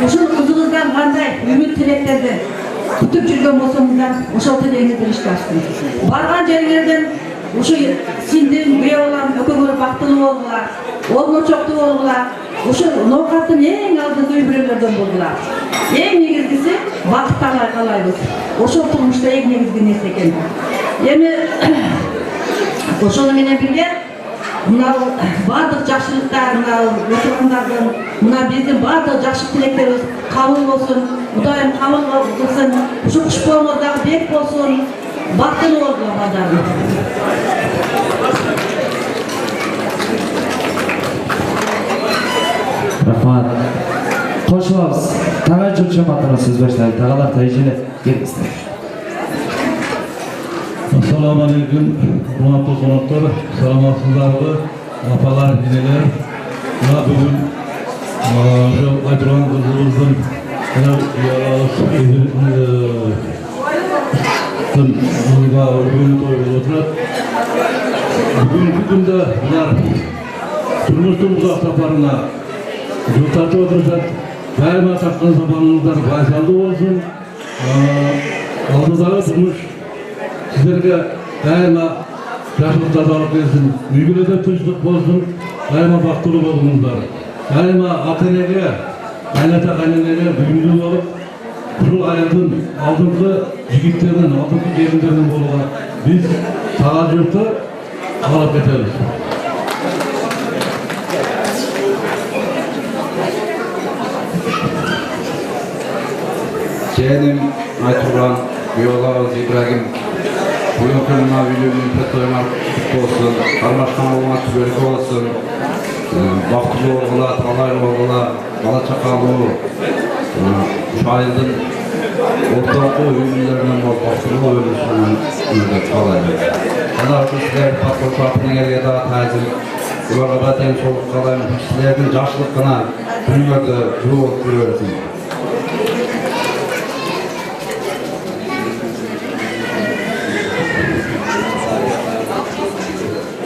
ушул кызыңыздан кандай үмүт тилектерди күтүп жүргөн болсоңуздар ошол тилегиңизди ишке ашсын. Барган жериңерден ушу сиңдим, күйөө балам экөөңөр бактылуу болгула, олмочоктуу болгула, ушу ноокаттын эң алдыңкы үй-бүлөлөрдөн болгула. Эң негизгиси бакытты каалайбыз. Ошол турмушта эң негизги нерсе экен. Эми ошону менен бирге мына бардык жакшылыктар, мына өтөргөндөрдөн, мына биздин бардык жакшы тилектерибиз кабыл болсун, Кудайым кабыл кылсын, ушу кушпооңуз дагы бек болсун, бактылуу болгула балдарым. Рахмат. Кошулабыз. Тага журчу матына сөз баштайлы. Тагалар тайжеле келиңиздер. Assalamu alaikum, hurmatli qonaqlar, salomatsizlarmi, opalar, eneler. Mana bugun shu aytgan qizimizning bugungi kunda ular turmushdan uzoq safarına yo'l tortib o'tirishadi. Doimo taqdim safaringizlar baysalli bo'lsin. Oldingi turmush sizlarga daima yaxshilik tozalik bersin, uyingizda tinchlik bo'lsin, daima baxtli bo'linglar. Daima ota-onaga, qaynota-qaynonaga buyumli bo'lib, shu hayotning oldingi yigitlardan, oldingi kelinlardan bo'lgan biz taqoyurda olib ketamiz. Jenim aytgan Yolağız İbrahim bugün kılma videonun toymak olsun, karmaşkan olmak tübörük olsun, baktılı olgula, talaylı olgula, bala çakalı, şu ayıldın ortalığı ünlülerinden baktılı ölüsünün ünlüdür kalaylı. Allah sizler patlıklarının eliye daha tazim, ularga baten soluk kalayım, sizlerin yaşlılıkına dünyada yol görürsün.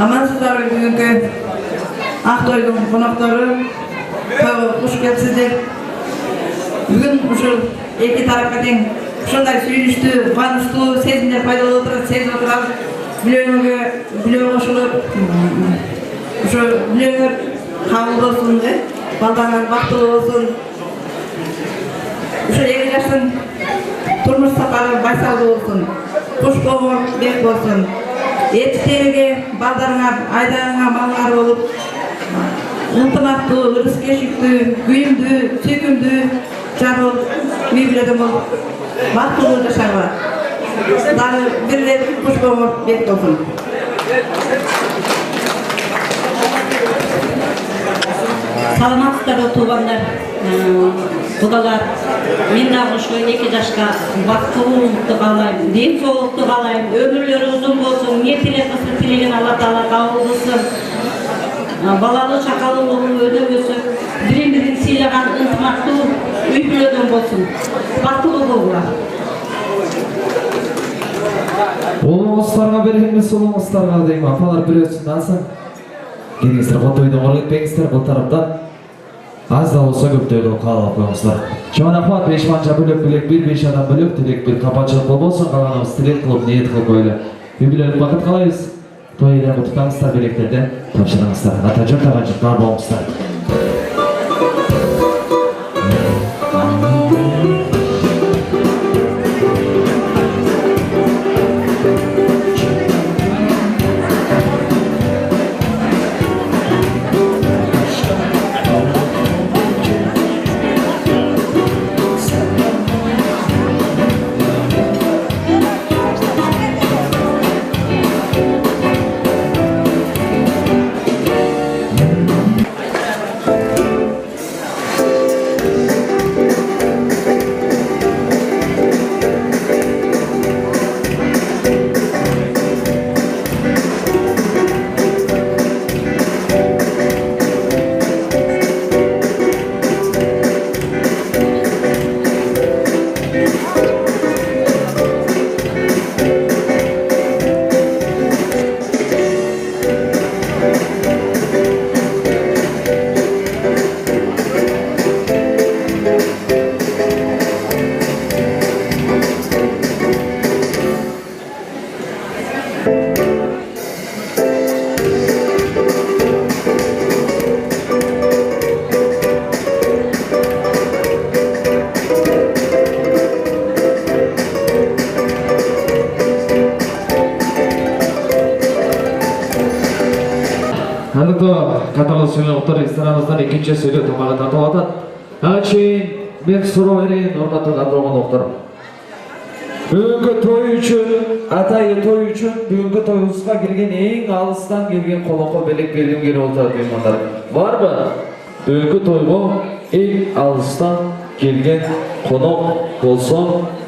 Amansızlar bugünkü Aktoy'un konakları hoş gelipsizler. Bugün uşul iki tarafka teң ушундай сүйүнүчтүү, кубанычтуу сезимдер пайда болуп турат, сезип отурабыз. Билөө кошулуп, ошо билөөңөр кабыл болсун, балдарыңар бактылуу болсун. Ошо 2 жаштын турмуш сапары байсалдуу болсун, кушпоңор бек болсун. Ettiklerine baldarına, aydarına mallar olup, ıntımaktı, ırıskeshikti, güyümdü, sökümdü, jarol, müybüledim olup, baktılı yaşarlar. Dağı birler kuşboğur bek olsun. Саламатсыздар туугандар, кудалар. Мен дагы ушу 2 жашка бактылуулукту каалайм, ден соолукту каалайм, өмүрлөрү узун болсун, эмне тилек кылса тилеген Алла Таала кабыл кылсын. Балалуу чакалуу өнөгөсү, бири-бирин сыйлаган ынтымактуу үй-бүлөдөн болсун. Бактылуу болгула. Улуңуздарга бергенбиз, улуңуздарга дейм, апалар бирөөсүн алсын. Келиңиздер, котойдон кол кетпеңиздер, бул тарапдан. Az da olsa gökdöylü kalabalık koyumuzlar. Çoğun akvat 5 manca bölük bilek 1-5 adam bölük dilek bir kapatçılık bol olsun kalanımız dilek kılıp niyet kılıp böyle. Birbirlerini vakit kalayız. Toyayla kutukanızlar bileklerden tapşırınızlar. Atacır tağacıklar boğumuzlar. Kataloz Şenoluklar restoranımızdan ikinci söylüyor tamağı tatып atат. Açın ben soru vereyim orada kadroğun oktarım. Бүгінгі той үшін, атайы той үшін, бүгінгі тойымызға келген ең алыстан келген қонаққа белек берген керек отырады меймандар. Бар ба? Бүгінгі тойға ең алыстан келген қонақ болса,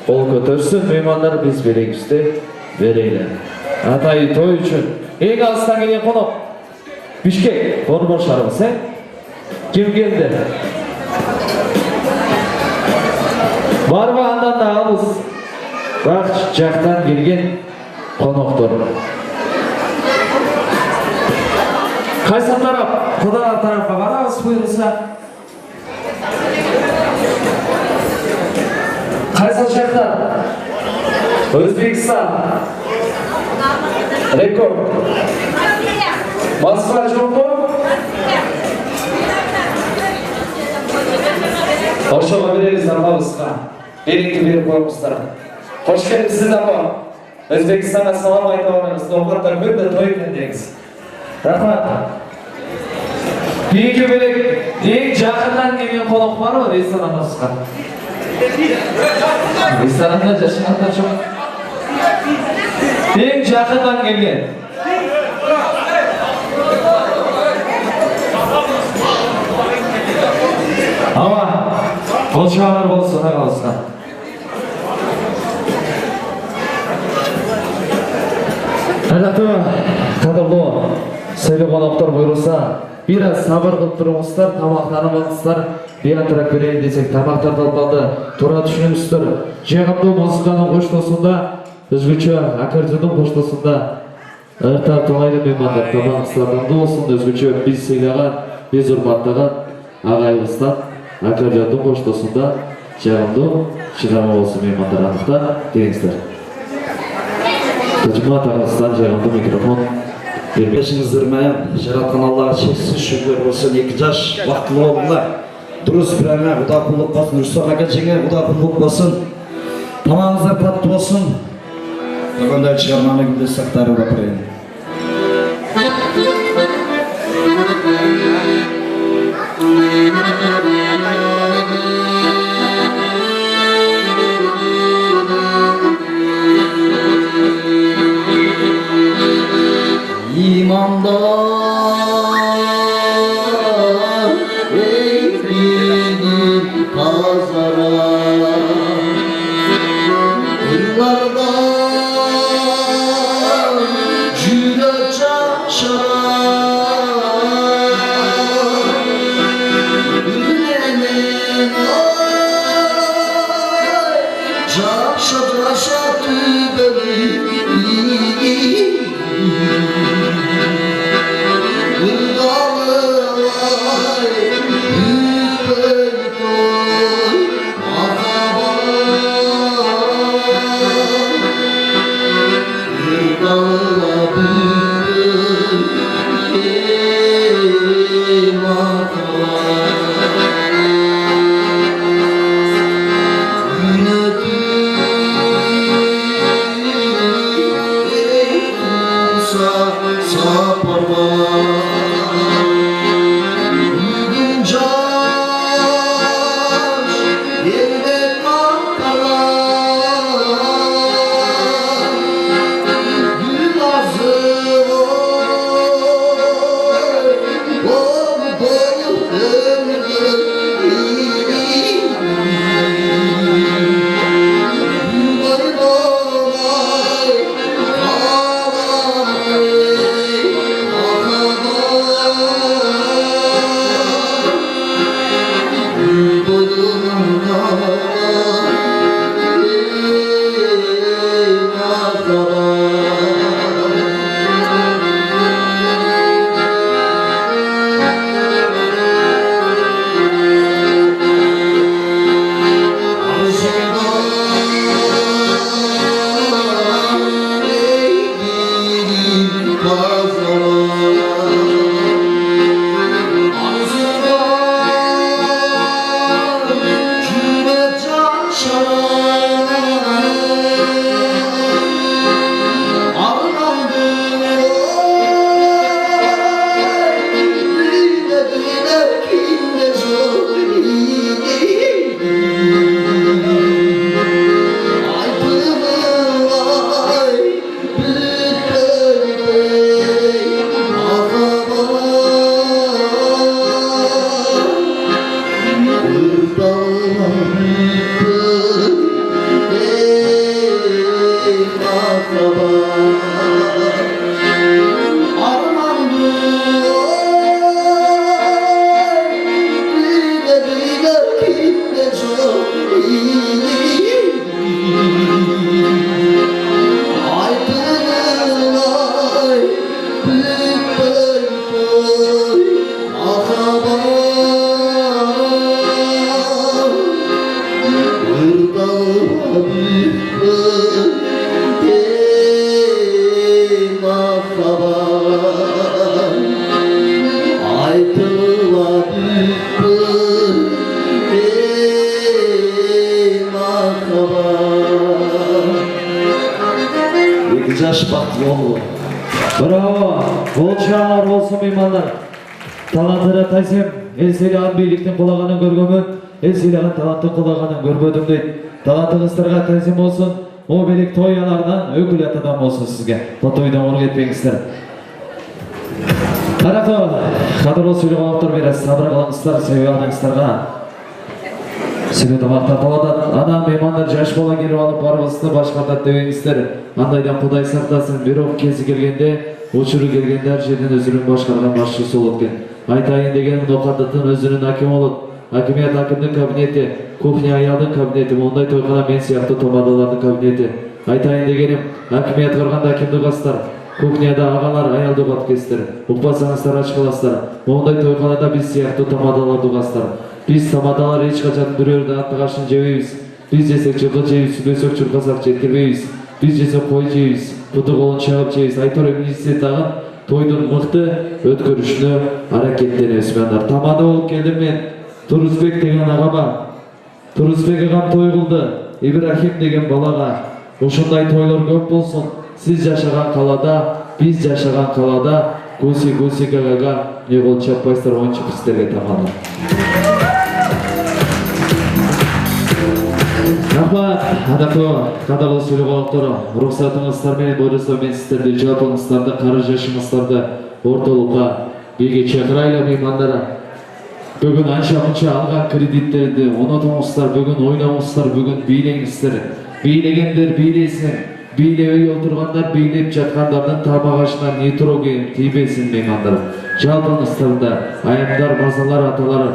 ол көтерсін меймандар біз белегімізді берейлі. Атайы той үшін ең алыстан келген қонақ. Бішкек, орынбор шарымыз, кім келді? Бар ба андан да алыс? Бақ жақтан келген қонақтар. Қайсы тарап? Құда тарапқа барамыз бұйырса. Қайсы жақтан? Өзбекстан. Рекорд. Москва жоқ қой? Ошоға береміз апамызға. Беректі беріп қойыңыздар. Hoş geldiniz ama Özbekistan'a salam aytабарыңыз. Доңғаттар көрді той екен деңіз. Рахмат. Кейінгі белек ең жақыннан келген қонақ бар ма ресторанымызға? Ресторанда жашағандар жоқ. Ең жақыннан келген. Ама ол шағалар болсын ағалысына. Қадірлі сөйлі қонақтар бұйырса, біраз сабыр қылып тұрыңыздар, тамақтаныңыздар, биянтырақ берейін десек, тамақтар талпалды, тұра түшініңіздер. Жағымды музыканың қоштасында, өзгөчө аккордеонның қоштасында, ыртар тоңайды меймандар, тамағыңыздардан болсын, өзгөчө біз сыйлаған, біз ұрматтаған ағайымыздан аккордеонның қоштасында жағымды шыдамы болсын меймандар, анықта деңіздер. Тәжіма тағасынан жағымды микрофон бермешіңіздер мәйін. Жаратқан Аллаға шексіз шүкір болсын. 2 жаш вақтылы болыңдар. Дұрыс бір әңе ұдапылық болсын. Үрсақ әкелшіңе ұдапылық болсын. Тамағыңыздар татты болсын. Қандай шығарманы күнде сақтары ұдапырайын. İmandan eğrilir pazara, yıllardan yürek çarşara, ürlenin ay, çarşa tübeli. Bravo! Bolçar olsun meymanlar. Talantlara taysem, el seyleğen birlikten kulağanın görgümün, el seyleğen talantı kulağanın görmödüm deydi. Talantı kızlarga taysem olsun, o belek toy yanarından ökül atadan olsun sizge. Bu toydan onu etmeyinizler. Kanato, kadro söylüğü ağıptır biraz sabır kılınızlar, seviyanыңызlarga. Seni tabakta paladan, ana meymanlar jaş bola gelip alıp barabasını başkanda dövеңіздер. Андайдан Құдай сақтасын, бирок кези келгенде, учуру келгенде ар жерден өзүнүн башкарган башчысы болот экен. Айтайын дегеним Ноқаттын өзүнүн аким болот. Акимият акимдин кабинети, кухня аялдын кабинети, мондай тойкана мен сыяктуу томадалардын кабинети. Айтайын дегеним акимият кырганда акимди угасыздар. Кухняда агалар аялды угатып Укпасаңыздар ач каласыздар. Мондай тойканада биз сыяктуу томадаларды угасыздар. Биз томадалар эч качан бирөөрдүн аттыгашын жебейбиз. Биз жесек жылкы жейбиз, сүбөсөк чуркасак жеткирбейбиз. Биз жесек кой жейбиз, куту колун чагып жейбиз. Айтор министр дагы тойдун мыкты өткөрүшүнө аракеттенебиз. Тамада болуп келдим мен. Турузбек деген агама. Турузбек агам той кылды. Ибрахим деген балага. Ошондой тойлор көп болсун. Сиз жашаган калада, биз жашаган калада, гуси гагага не кол чаппайсыздар, ойынчук сиздерге тамада. Рахмат, адактуу кадрлуу сүйлөп алыптыр. Уруксатыңыздар менен буйрса мен сиздерди жалпыңыздарды, кары жашыңыздарды ортолукка бирге чакырайлы меймандар. Бүгүн анча-мунча алган кредиттерди унутуңуздар, бүгүн ойноңуздар, бүгүн бийлеңиздер. Бийлегендер бийлесин, бийлебей отургандар бийлеп жаткандардын табагашына нитроген тийбесин меймандар. Жалпыңыздарды айымдар, мазалар, аталар,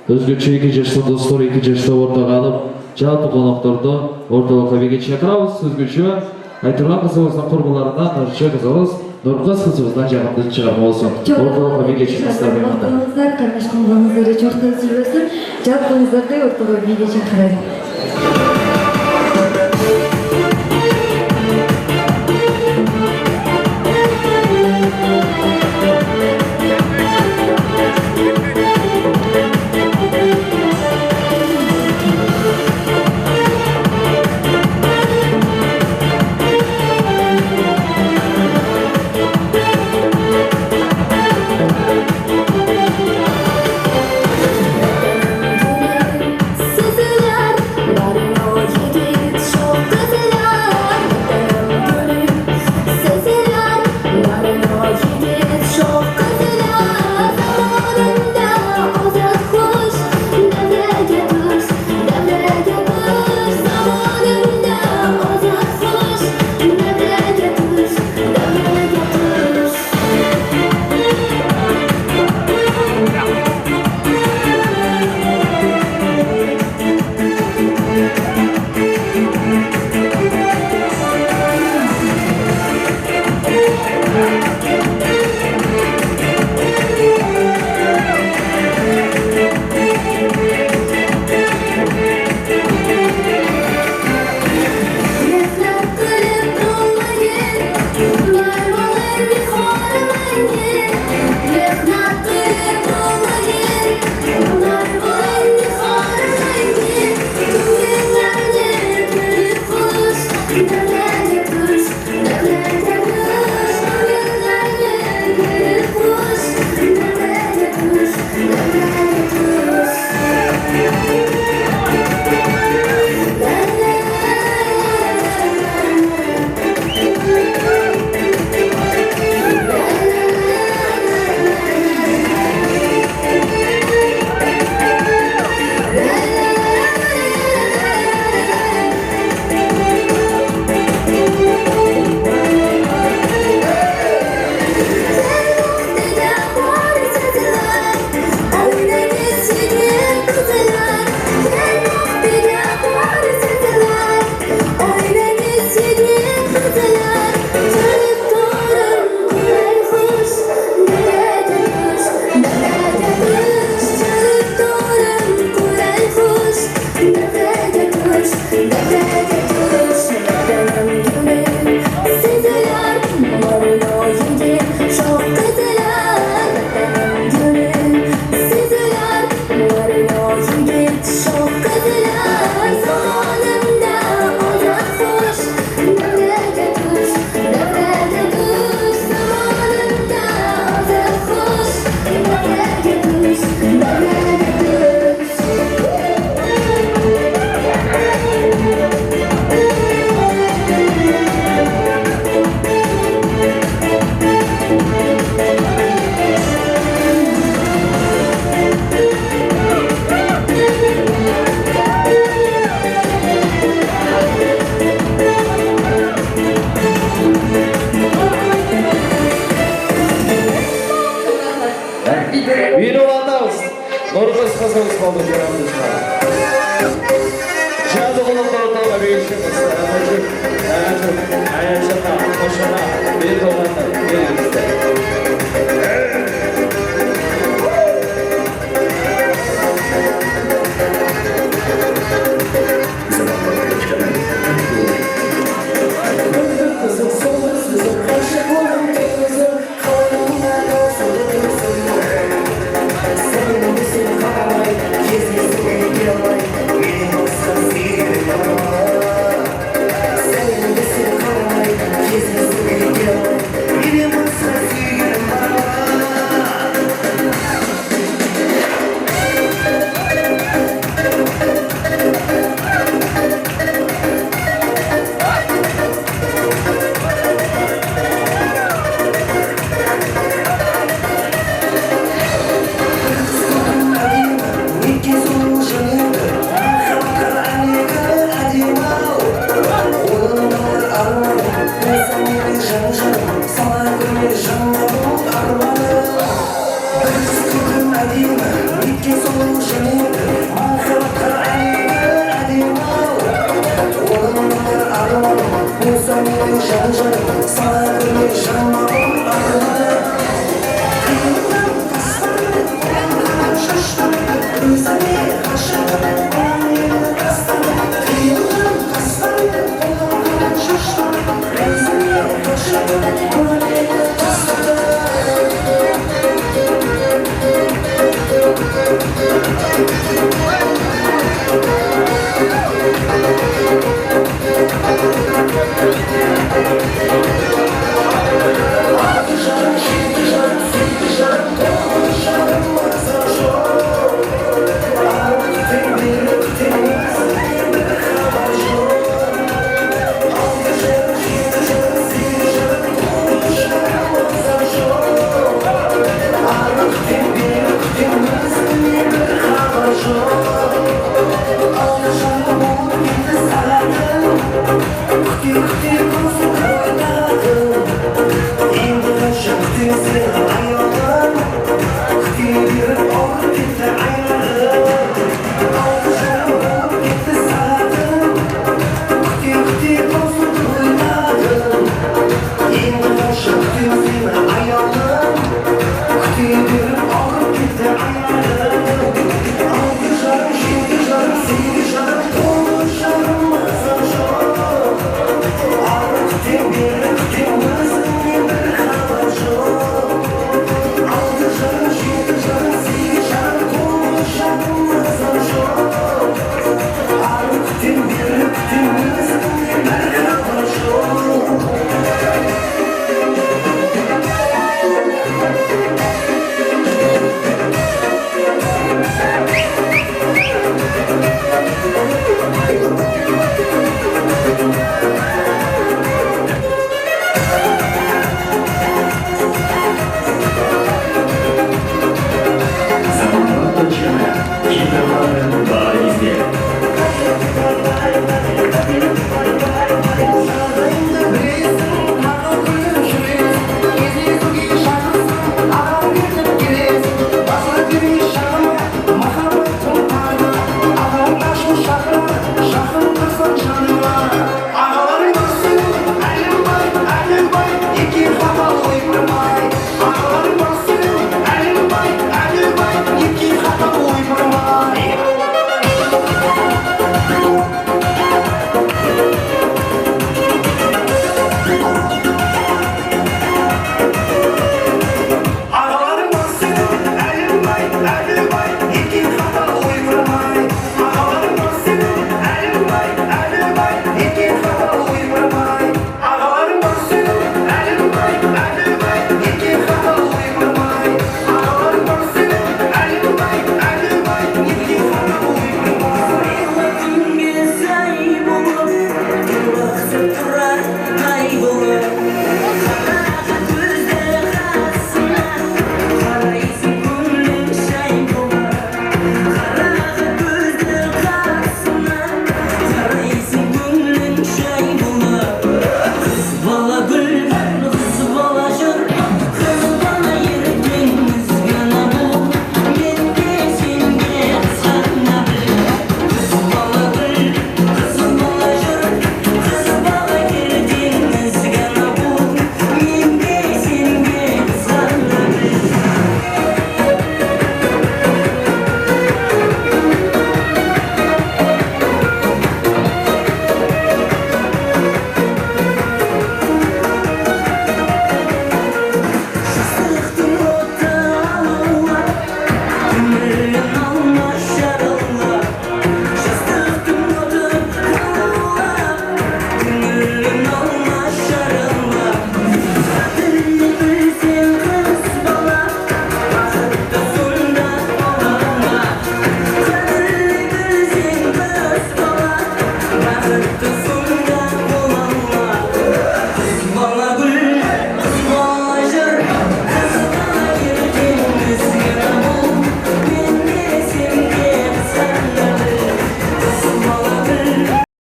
өзгөчө 2 жаштуу достор 2 жаштуу ортого алып, жалпы конокторду ортолукка бирге чакырабыз. Өзгөчө айтылган кызыбыздын курбуларынан Нурча кызыбыз, Нуркыз кызыбыздан жагымдуу чыгарма болсун. Ортолукка бирге чыксыздар меймандар. Кайнашканыңыздар чоктон сүйлөсүн, жалпыңыздарды ортого бирге чакырайын. Sözler Sana bir